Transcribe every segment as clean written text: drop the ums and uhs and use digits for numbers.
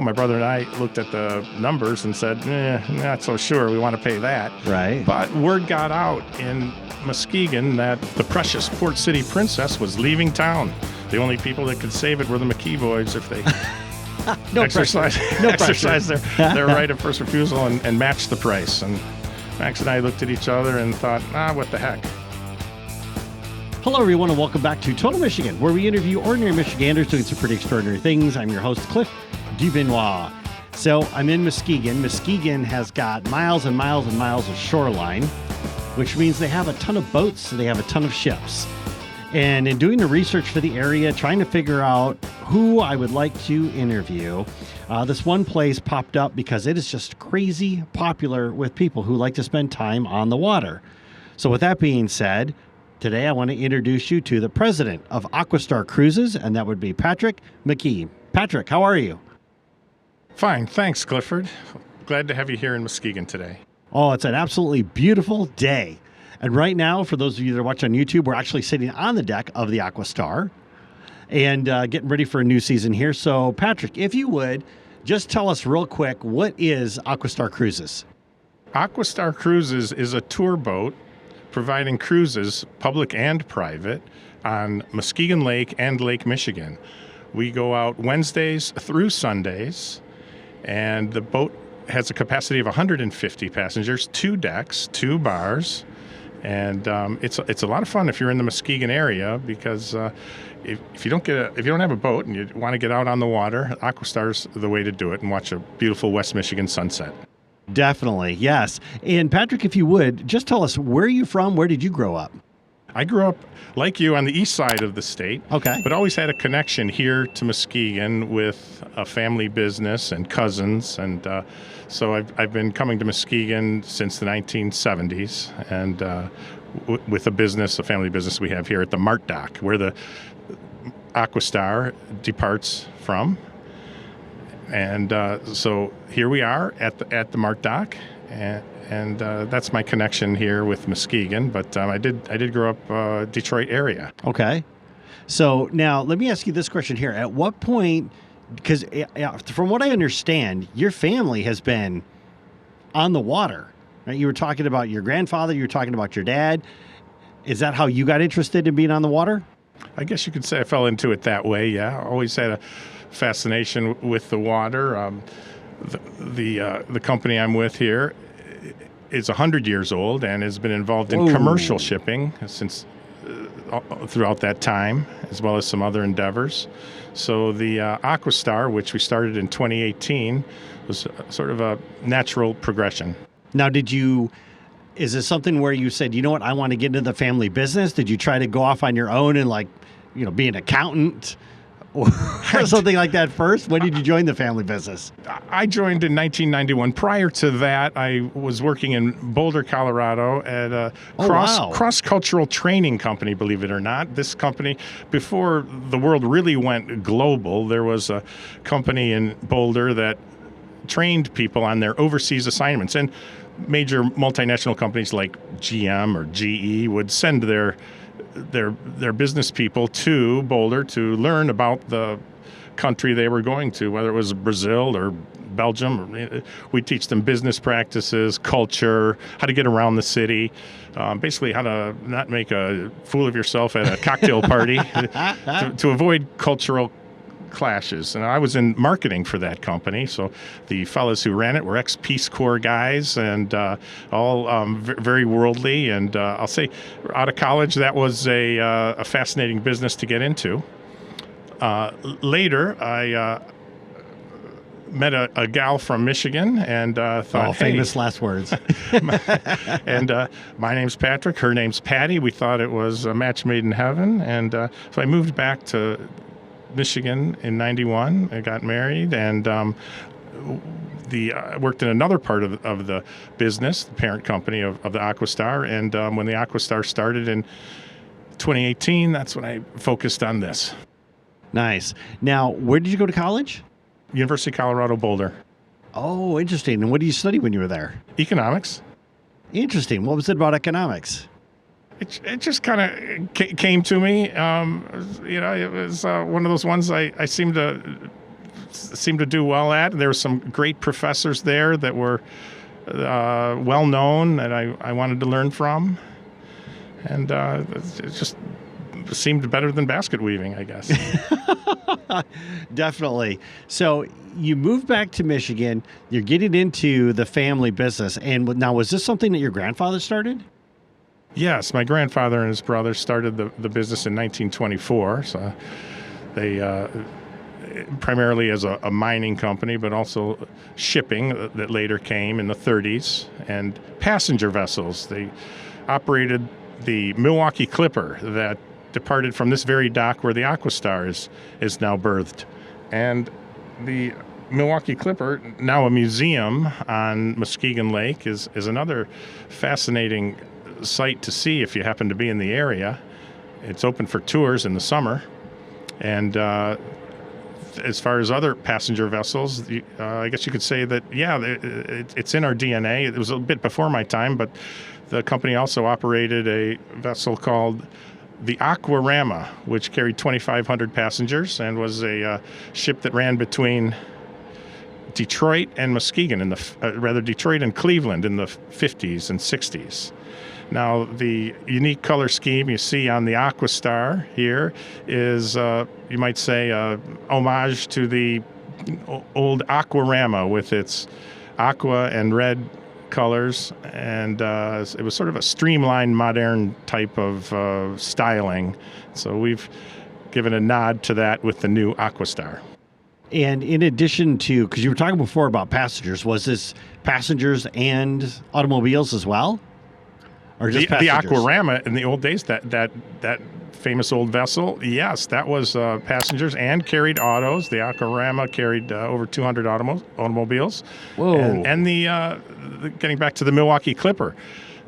My brother and I looked at the numbers and said, not so sure we want to pay that. Right. But word got out in Muskegon that the precious Port City Princess was leaving town. The only people that could save it were the McKee boys if they exercise their right of first refusal and match the price. And Max and I looked at each other and thought, what the heck. Hello, everyone, and welcome back to Total Michigan, where we interview ordinary Michiganders doing some pretty extraordinary things. I'm your host, Cliff DuBenoit. So I'm in Muskegon. Muskegon has got miles and miles and miles of shoreline, which means they have a ton of boats, so they have a ton of ships. And in doing the research for the area, trying to figure out who I would like to interview, this one place popped up because it is just crazy popular with people who like to spend time on the water. So with that being said, today I want to introduce you to the president of Aquastar Cruises, and that would be Patrick McKee. Patrick, how are you? Fine, thanks, Clifford. Glad to have you here in Muskegon today. Oh, it's an absolutely beautiful day. And right now, for those of you that are watching on YouTube, we're actually sitting on the deck of the Aquastar and getting ready for a new season here. So, Patrick, if you would, just tell us real quick, what is Aquastar Cruises? Aquastar Cruises is a tour boat providing cruises, public and private, on Muskegon Lake and Lake Michigan. We go out Wednesdays through Sundays, and the boat has a capacity of 150 passengers, 2 decks, 2 bars. And it's a lot of fun if you're in the Muskegon area because if you don't have a boat and you want to get out on the water, Aquastar's the way to do it and watch a beautiful West Michigan sunset. Definitely, yes. And Patrick, if you would, just tell us, where are you from? Where did you grow up? I grew up, like you, on the east side of the state. Okay. But always had a connection here to Muskegon with a family business and cousins. And so I've been coming to Muskegon since the 1970s. And with a family business we have here at the Mart Dock, where the Aquastar departs from. And so here we are at the Mart Dock, and that's my connection here with Muskegon. But I did grow up Detroit area. Okay. So now let me ask you this question here: at what point? Because from what I understand, your family has been on the water. Right? You were talking about your grandfather. You were talking about your dad. Is that how you got interested in being on the water? I guess you could say I fell into it that way. Yeah, I always had a fascination with the water. The company I'm with here is 100 years old and has been involved in commercial shipping since throughout that time, as well as some other endeavors. So the Aquastar, which we started in 2018, was sort of a natural progression. Now, is this something where you said, you know what, I want to get into the family business? Did you try to go off on your own and be an accountant or something like that first? When did you join the family business? I joined in 1991. Prior to that, I was working in Boulder, Colorado at a cross-cultural training company, believe it or not. This company, before the world really went global, there was a company in Boulder that trained people on their overseas assignments. And major multinational companies like GM or GE would send their business people to Boulder to learn about the country they were going to, whether it was Brazil or Belgium. We teach them business practices, culture, how to get around the city, basically how to not make a fool of yourself at a cocktail party, to avoid cultural clashes. And I was in marketing for that company, so the fellows who ran it were ex-Peace Corps guys and all very worldly. And I'll say, out of college, that was a fascinating business to get into. Later, I met a gal from Michigan and thought, famous last words. And my name's Patrick, her name's Patty. We thought it was a match made in heaven. And so I moved back to Michigan in 91. I got married and worked in another part of the business, the parent company of the Aquastar. And when the Aquastar started in 2018, that's when I focused on this. Nice. Now, where did you go to college? University of Colorado Boulder. Oh, interesting. And what did you study when you were there? Economics. Interesting. What was it about economics? It just kind of came to me. It was one of those ones I seemed to seemed to do well at. There were some great professors there that were well known that I wanted to learn from, and it just seemed better than basket weaving, I guess. Definitely. So you moved back to Michigan. You're getting into the family business. And now, was this something that your grandfather started? Yes, my grandfather and his brother started the business in 1924. So they primarily as a mining company, but also shipping that later came in the 30s, and passenger vessels. They operated the Milwaukee Clipper that departed from this very dock where the Aquastar is now berthed. And the Milwaukee Clipper, now a museum on Muskegon Lake, is another fascinating sight to see if you happen to be in the area. It's open for tours in the summer. And as far as other passenger vessels, I guess you could say that, it's in our DNA. It was a bit before my time, but the company also operated a vessel called the Aquarama, which carried 2,500 passengers and was a ship that ran between Detroit and Muskegon, Detroit and Cleveland in the 50s and 60s. Now, the unique color scheme you see on the Aquastar here is, you might say, homage to the old Aquarama with its aqua and red colors, and it was sort of a streamlined, modern type of styling. So we've given a nod to that with the new Aquastar. And in addition to, because you were talking before about passengers, was this passengers and automobiles as well? Or just the Aquarama in the old days, that famous old vessel, yes, that was passengers and carried autos. The Aquarama carried over 200 automobiles. Whoa! And getting back to the Milwaukee Clipper,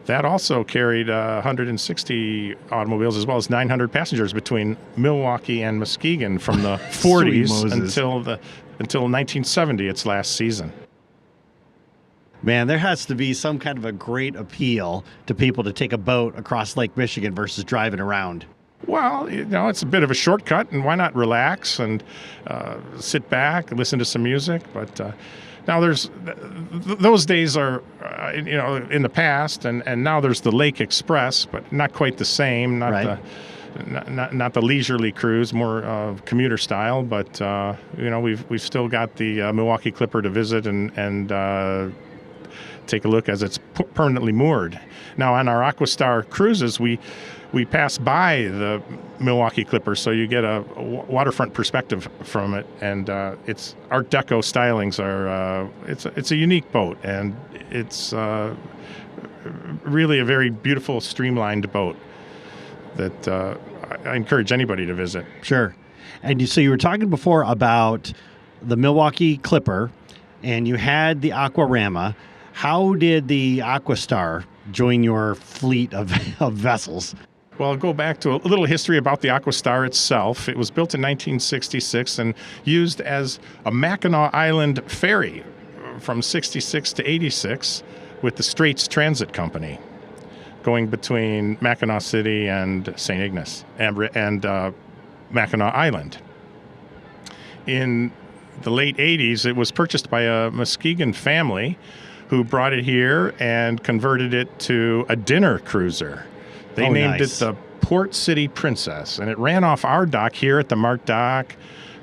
that also carried 160 automobiles as well as 900 passengers between Milwaukee and Muskegon from the 40s until 1970, its last season. Man, there has to be some kind of a great appeal to people to take a boat across Lake Michigan versus driving around. Well, it's a bit of a shortcut, and why not relax and sit back and listen to some music? But now those days are, in the past, and now there's the Lake Express, but not quite the same. Not the leisurely cruise, more commuter style. But we've still got the Milwaukee Clipper to visit and take a look as it's permanently moored. Now, on our Aquastar Cruises, we pass by the Milwaukee Clipper, so you get a waterfront perspective from it, and its Art Deco stylings are it's a unique boat, and it's really a very beautiful, streamlined boat that I encourage anybody to visit. Sure. And so you were talking before about the Milwaukee Clipper, and you had the Aquarama. How did the Aquastar join your fleet of vessels? Well, I'll go back to a little history about the Aquastar itself. It was built in 1966 and used as a Mackinac Island ferry from 66 to 86 with the Straits Transit Company, going between Mackinac City and St. Ignace and Mackinac Island. In the late 80s, it was purchased by a Muskegon family who brought it here and converted it to a dinner cruiser. They named it the Port City Princess, and it ran off our dock here at the Mart Dock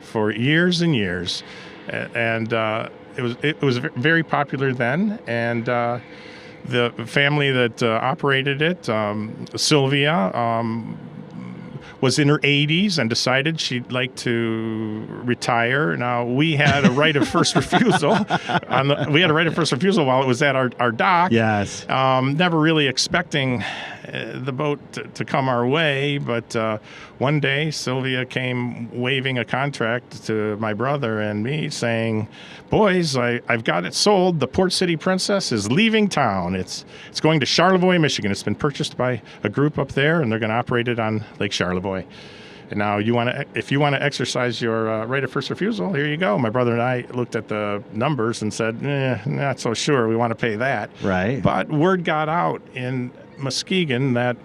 for years and years. And it was very popular then, and the family that operated it, Sylvia, was in her 80s and decided she'd like to retire. Now, we had a right of first refusal. We had a right of first refusal while it was at our dock. Yes. Never really expecting the boat to come our way, but one day Sylvia came waving a contract to my brother and me saying, "Boys, I've got it sold. The Port City Princess is leaving town. It's going to Charlevoix, Michigan. It's been purchased by a group up there, and they're going to operate it on Lake Charlevoix. And now if you want to exercise your right of first refusal, here you go." My brother and I looked at the numbers and said, not so sure we want to pay that. Right. But word got out in Muskegon that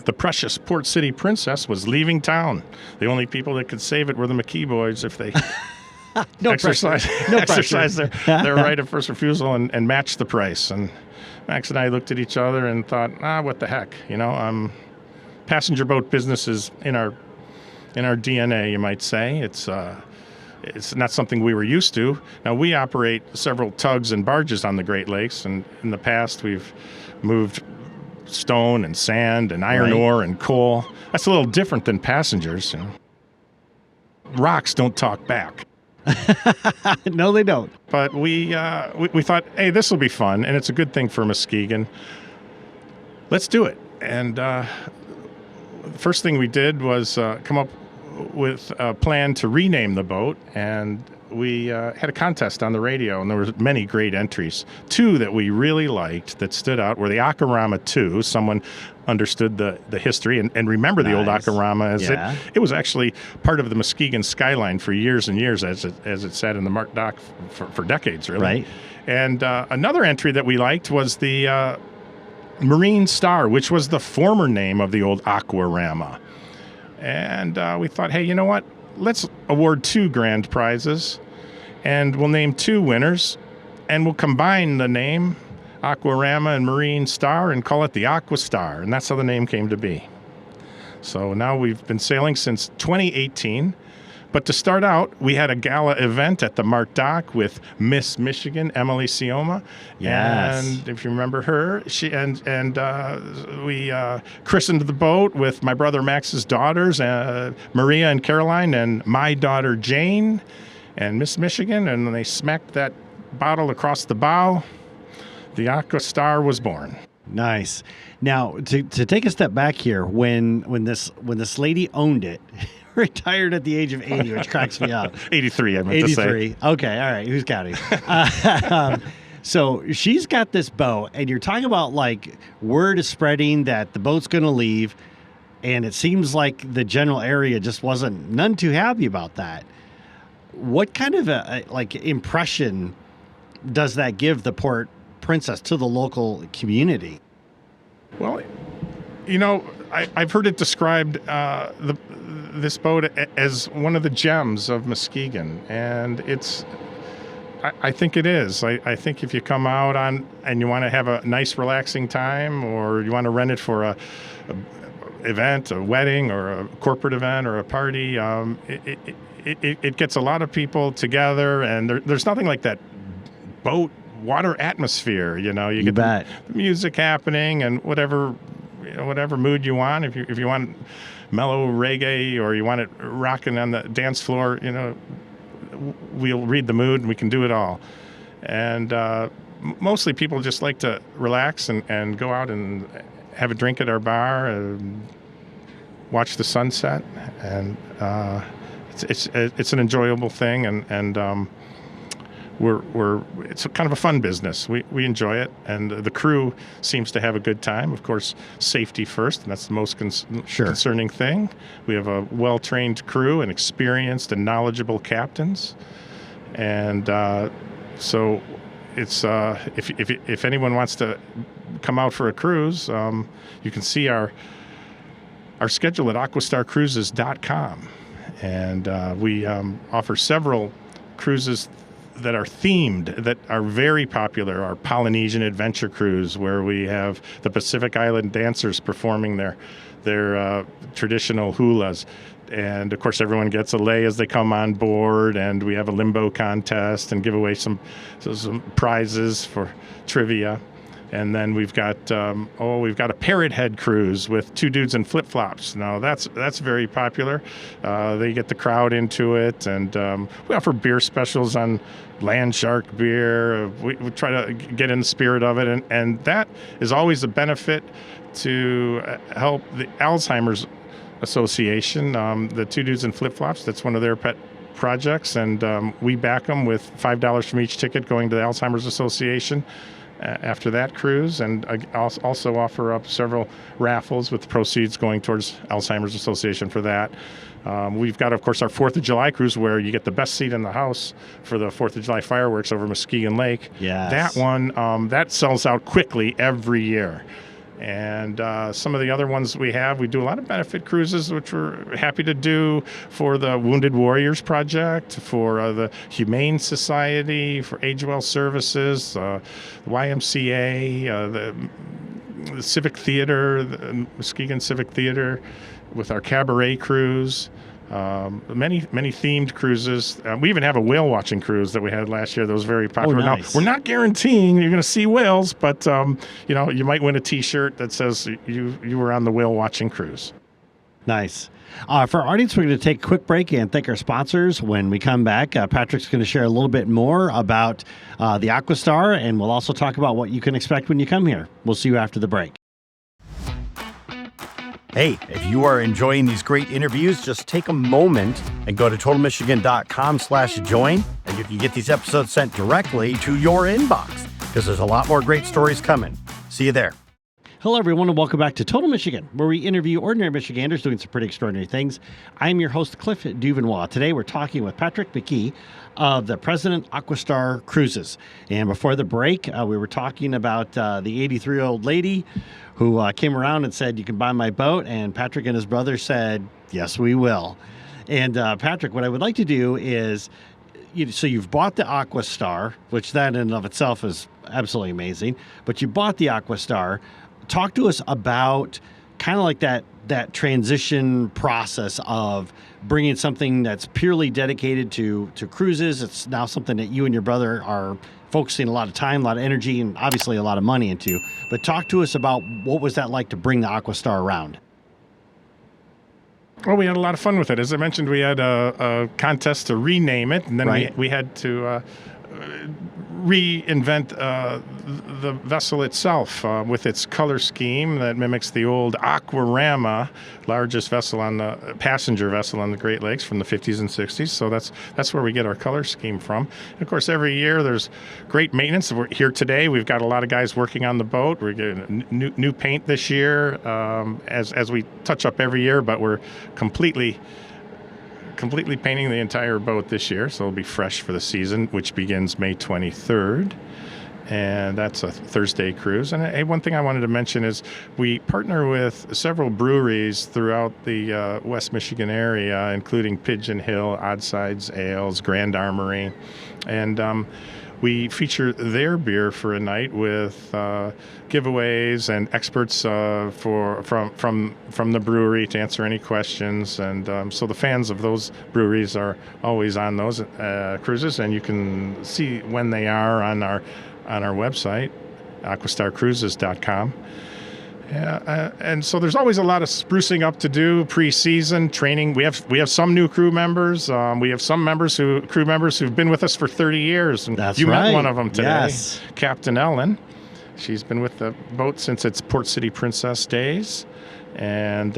the precious Port City Princess was leaving town. The only people that could save it were the McKee boys if they No exercise, pressure. No exercise pressure. their right of first refusal and match the price. And Max and I looked at each other and thought, what the heck, passenger boat business is in our DNA, you might say. It's not something we were used to. Now, we operate several tugs and barges on the Great Lakes, and in the past we've moved stone and sand and iron ore and coal. That's a little different than passengers. Rocks don't talk back. No, they don't. But we thought, hey, this will be fun, and it's a good thing for Muskegon. Let's do it. And the first thing we did was come up with a plan to rename the boat, and we had a contest on the radio, and there were many great entries. Two that we really liked that stood out were the Aquarama 2. Someone understood the history and remember the old Aquarama as it was actually part of the Muskegon skyline for years and years as it sat in the Mark Dock for decades, really. Right. And another entry that we liked was the Marine Star, which was the former name of the old Aquarama. And we thought, hey, you know what? Let's award 2 grand prizes, and we'll name 2 winners, and we'll combine the name Aquarama and Marine Star and call it the Aquastar, and that's how the name came to be. So now we've been sailing since 2018. But to start out, we had a gala event at the Mark Dock with Miss Michigan, Emily Sioma. Yes. And if you remember her, we christened the boat with my brother Max's daughters, Maria and Caroline, and my daughter Jane, and Miss Michigan. And when they smacked that bottle across the bow, the Aquastar was born. Nice. Now, to take a step back here, when this lady owned it, retired at the age of 80, which cracks me up. 83, I meant to say. 83. Okay, all right. Who's counting? So she's got this boat, and you're talking about like word is spreading that the boat's going to leave, and it seems like the general area just wasn't none too happy about that. What kind of a impression does that give the Port Princess to the local community? Well, I've heard it described this boat as one of the gems of Muskegon, and I think it is. I think if you come out and you want to have a nice, relaxing time, or you want to rent it for a event, a wedding, or a corporate event, or a party, it gets a lot of people together, and there's nothing like that boat water atmosphere. You get the music happening and whatever mood you want. If you want mellow reggae, or you want it rocking on the dance floor, we'll read the mood and we can do it all. And mostly people just like to relax and go out and have a drink at our bar and watch the sunset. And it's an enjoyable thing, and it's kind of a fun business. We enjoy it, and the crew seems to have a good time. Of course, safety first, and that's the most concerning thing. We have a well-trained crew and experienced and knowledgeable captains, and so it's if anyone wants to come out for a cruise, you can see our schedule at aquastarcruises.com, and we offer several cruises that are themed, that are very popular. Our Polynesian Adventure Cruise, where we have the Pacific Island dancers performing their traditional hulas. And of course, everyone gets a lei as they come on board, and we have a limbo contest and give away some prizes for trivia. And then we've got a Parrot Head cruise with 2 dudes in flip-flops. Now that's very popular. They get the crowd into it, and we offer beer specials on Land Shark beer. We try to get in the spirit of it, and that is always a benefit to help the Alzheimer's Association. The 2 dudes in flip-flops, that's one of their pet projects, and we back them with $5 from each ticket going to the Alzheimer's Association after that cruise, and I also offer up several raffles with proceeds going towards Alzheimer's Association for that. We've got, of course, our 4th of July cruise, where you get the best seat in the house for the 4th of July fireworks over Muskegon Lake. Yes. That one, that sells out quickly every year. And some of the other ones we do a lot of benefit cruises, which we're happy to do for the Wounded Warriors Project, for the Humane Society, for Age Well Services, the YMCA, the Civic Theater, the Muskegon Civic Theater, with our Cabaret cruise. Many themed cruises. We even have a whale watching cruise that we had last year that was very popular. Oh, nice. Now, we're not guaranteeing you're going to see whales, but you might win a T-shirt that says you were on the whale watching cruise. Nice. For our audience, we're going to take a quick break and thank our sponsors. When we come back, Patrick's going to share a little bit more about the Aquastar, and we'll also talk about what you can expect when you come here. We'll see you after the break. Hey, if you are enjoying these great interviews, just take a moment and go to totalmichigan.com/join, and you can get these episodes sent directly to your inbox, because there's a lot more great stories coming. See you there. Hello, everyone, and welcome back to Total Michigan, where we interview ordinary Michiganders doing some pretty extraordinary things. I'm your host, Cliff Duvenois. Today, we're talking with Patrick McKee of the President Aquastar Cruises. And before the break, we were talking about the 83-year-old lady who came around and said, "You can buy my boat." And Patrick and his brother said, "Yes, we will." And Patrick, what I would like to do is, so you've bought the Aquastar, which that in and of itself is absolutely amazing, but you bought the Aquastar. Talk to us about kind of like that transition process of bringing something that's purely dedicated to cruises. It's now something that you and your brother are focusing a lot of time, a lot of energy, and obviously a lot of money into. But talk to us about what was that like to bring the Aquastar around? Well, we had a lot of fun with it. As I mentioned, we had a contest to rename it, and then we had to reinvent the vessel itself with its color scheme that mimics the old Aquarama, largest vessel passenger vessel on the Great Lakes from the 50s and 60s. So that's where we get our color scheme from. And of course, every year there's great maintenance. We're here today. We've got a lot of guys working on the boat. We're getting new paint this year, as we touch up every year, but we're completely painting the entire boat this year, so it'll be fresh for the season, which begins May 23rd, and that's a Thursday cruise. And one thing I wanted to mention is we partner with several breweries throughout the West Michigan area, including Pigeon Hill, Oddsides Ales, Grand Armory, and we feature their beer for a night with giveaways and experts from the brewery to answer any questions. And so the fans of those breweries are always on those cruises, and you can see when they are on our website, aquastarcruises.com. And so there's always a lot of sprucing up to do, pre-season training. We have some new crew members. We have some crew members who've been with us for 30 years. And That's you right. met one of them today, Yes. Captain Ellen. She's been with the boat since its Port City Princess days, and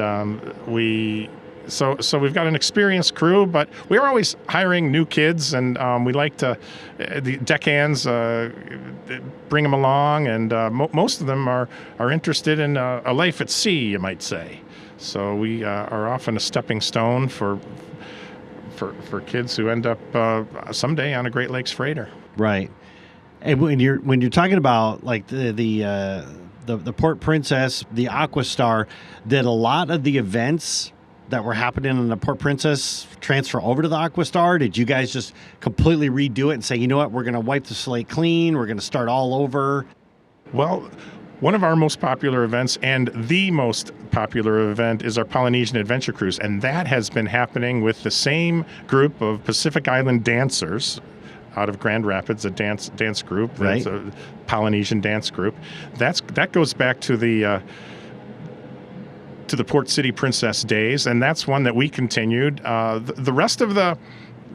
So we've got an experienced crew, but we're always hiring new kids, and we like to, the deckhands, bring them along, and most of them are interested in a life at sea, you might say. So we are often a stepping stone for kids who end up someday on a Great Lakes freighter. Right. And when you're talking about like the Port Princess, the Aquastar, did a lot of the events that were happening in the Port Princess transfer over to the Aquastar? Did you guys just completely redo it and say, you know what, we're going to wipe the slate clean, we're going to start all over? Well, one of our most popular events, and the most popular event, is our Polynesian Adventure Cruise, and that has been happening with the same group of Pacific Island dancers out of Grand Rapids, a dance group, right. That's a Polynesian dance group. That goes back to the Port City Princess days, and that's one that we continued. The rest of the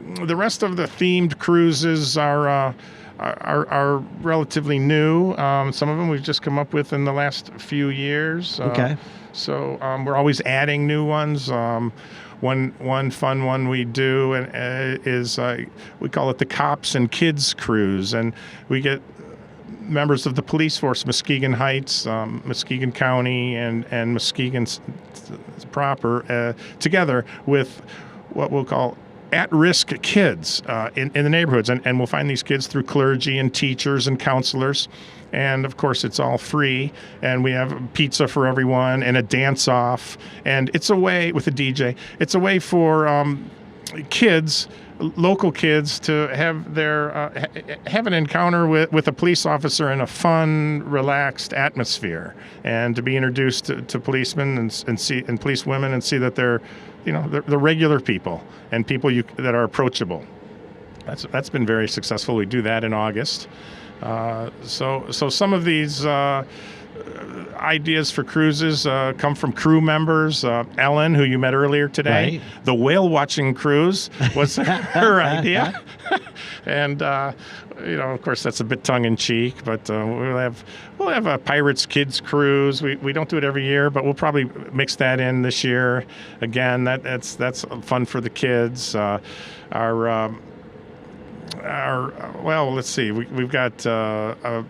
themed cruises are relatively new. Some of them we've just come up with in the last few years. Okay. So we're always adding new ones. One fun one we do is we call it the Cops and Kids Cruise, and we get members of the police force, Muskegon Heights, Muskegon County, and Muskegon proper, together with what we'll call at-risk kids in the neighborhoods, and we'll find these kids through clergy and teachers and counselors. And of course, it's all free, and we have pizza for everyone and a dance-off. And it's a way, with a DJ, it's a way for kids, local kids, to have their have an encounter with a police officer in a fun, relaxed atmosphere, and to be introduced to policemen and police women, and see that they're regular people and people that are approachable. That's been very successful. We do that in August. So some of these ideas for cruises come from crew members. Ellen, who you met earlier today, right. The whale watching cruise was her idea. And of course, that's a bit tongue in cheek, but we'll have a Pirates Kids cruise. We don't do it every year, but we'll probably mix that in this year. Again, that's fun for the kids. Well, let's see. We've got a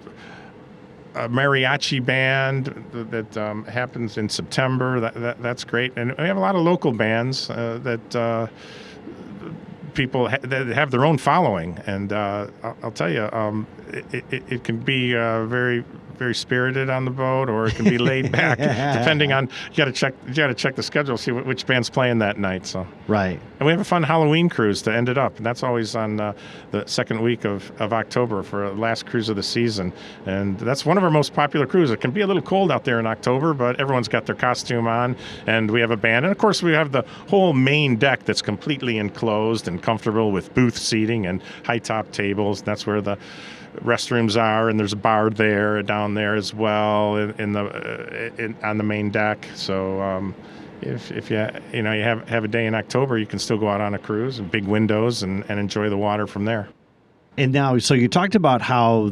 mariachi band that happens in September. That's great, and we have a lot of local bands that people that have their own following. And I'll tell you, it can be very, very spirited on the boat, or it can be laid back, depending on you got to check the schedule, see which band's playing that night. So right. And we have a fun Halloween cruise to end it up, and that's always on the second week of October for the last cruise of the season. And that's one of our most popular cruises. It can be a little cold out there in October, but everyone's got their costume on, and we have a band. And of course, we have the whole main deck that's completely enclosed and comfortable with booth seating and high top tables. That's where the restrooms are, and there's a bar there, down there as well, on the main deck. So if you have a day in October, you can still go out on a cruise and big windows and enjoy the water from there. And now, so you talked about how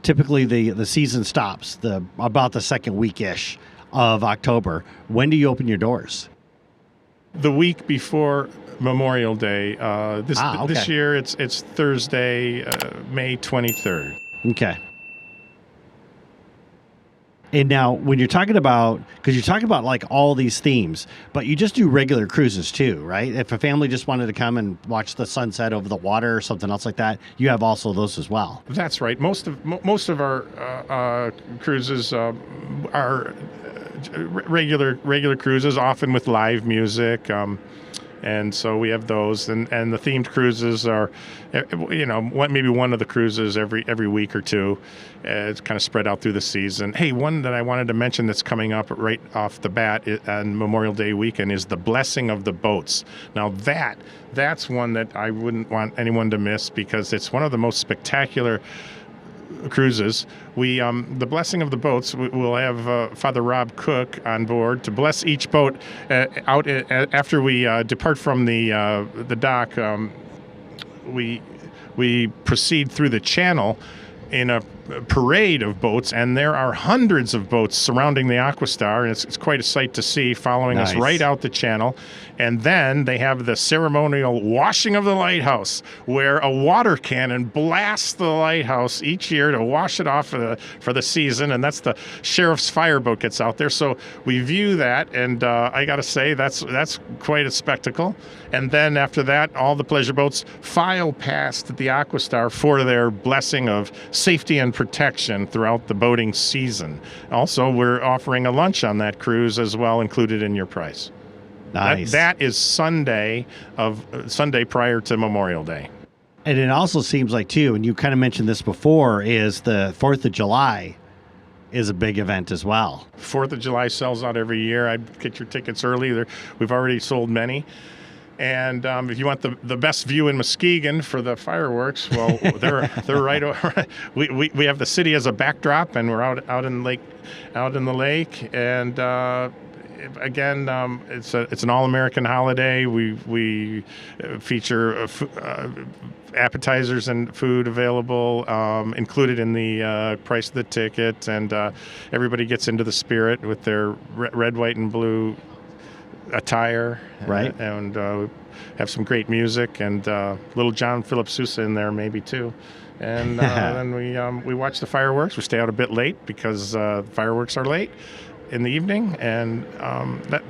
typically the season stops about the second week-ish of October. When do you open your doors? The week before Memorial Day. This year it's Thursday, May 23rd. Okay. And now, when you're talking about, because you're talking about like all these themes, but you just do regular cruises too, right? If a family just wanted to come and watch the sunset over the water or something else like that, you have also those as well. That's right. Most of our cruises are regular cruises, often with live music. And so we have those, and the themed cruises are, maybe one of the cruises every week or two. It's kind of spread out through the season. Hey, one that I wanted to mention that's coming up right off the bat on Memorial Day weekend is the Blessing of the Boats. Now that's one that I wouldn't want anyone to miss, because it's one of the most spectacular cruises. We the Blessing of the Boats, we'll have Father Rob Cook on board to bless each boat out after we depart from the dock. We proceed through the channel in a parade of boats, and there are hundreds of boats surrounding the Aquastar, and it's quite a sight to see, following us right out the channel. And then they have the ceremonial washing of the lighthouse, where a water cannon blasts the lighthouse each year to wash it off for the season, and that's the sheriff's fireboat gets out there. So we view that, and I got to say that's quite a spectacle. And then after that, all the pleasure boats file past the Aquastar for their blessing of safety and protection throughout the boating season. Also, we're offering a lunch on that cruise as well, included in your price. Nice. That is Sunday prior to Memorial Day. And it also seems like, too, and you kind of mentioned this before, is the 4th of July is a big event as well. 4th of July sells out every year. I'd get your tickets early. We've already sold many. And if you want the best view in Muskegon for the fireworks, well, they're right over. We have the city as a backdrop, and we're out in the lake. And again, it's an all-American holiday. We feature appetizers and food available, included in the price of the ticket, and everybody gets into the spirit with their red, white, and blue attire, right? And have some great music, and little John Philip Sousa in there maybe too. And then we watch the fireworks. We stay out a bit late because fireworks are late in the evening, and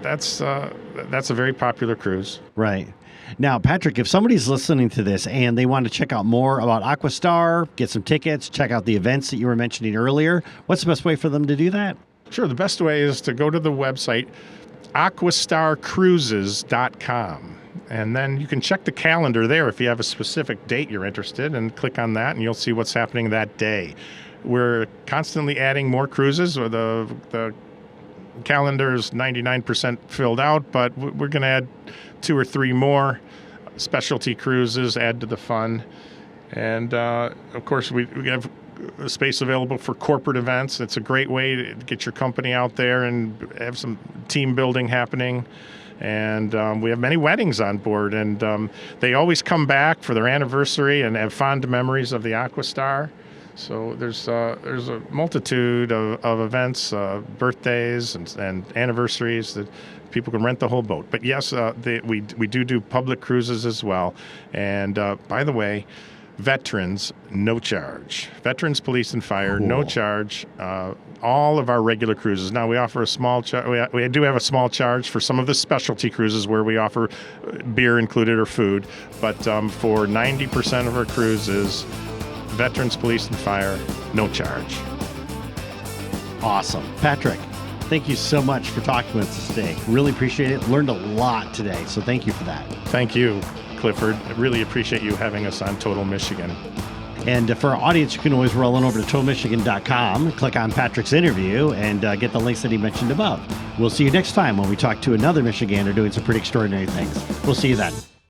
that's a very popular cruise. Right. Now, Patrick, if somebody's listening to this and they want to check out more about Aquastar, get some tickets, check out the events that you were mentioning earlier, what's the best way for them to do that? Sure. The best way is to go to the website, aquastarcruises.com. And then you can check the calendar there if you have a specific date you're interested, and click on that and you'll see what's happening that day. We're constantly adding more cruises. The calendar is 99% filled out, but we're going to add 2 or 3 more specialty cruises, add to the fun. And of course, we have space available for corporate events. It's a great way to get your company out there and have some team building happening. And we have many weddings on board, and they always come back for their anniversary and have fond memories of the Aquastar. So there's a multitude of events, birthdays and anniversaries that people can rent the whole boat. But yes, we do public cruises as well. And by the way, veterans, no charge. Veterans, police, and fire, no charge. All of our regular cruises. Now we offer a small charge. We do have a small charge for some of the specialty cruises where we offer beer included or food. But for 90% of our cruises, veterans, police, and fire, no charge. Awesome. Patrick, thank you so much for talking with us today. Really appreciate it. Learned a lot today, so thank you for that. Thank you, Clifford. I really appreciate you having us on Total Michigan. And for our audience, you can always roll on over to totalmichigan.com, click on Patrick's interview, and get the links that he mentioned above. We'll see you next time when we talk to another Michigander doing some pretty extraordinary things. We'll see you then.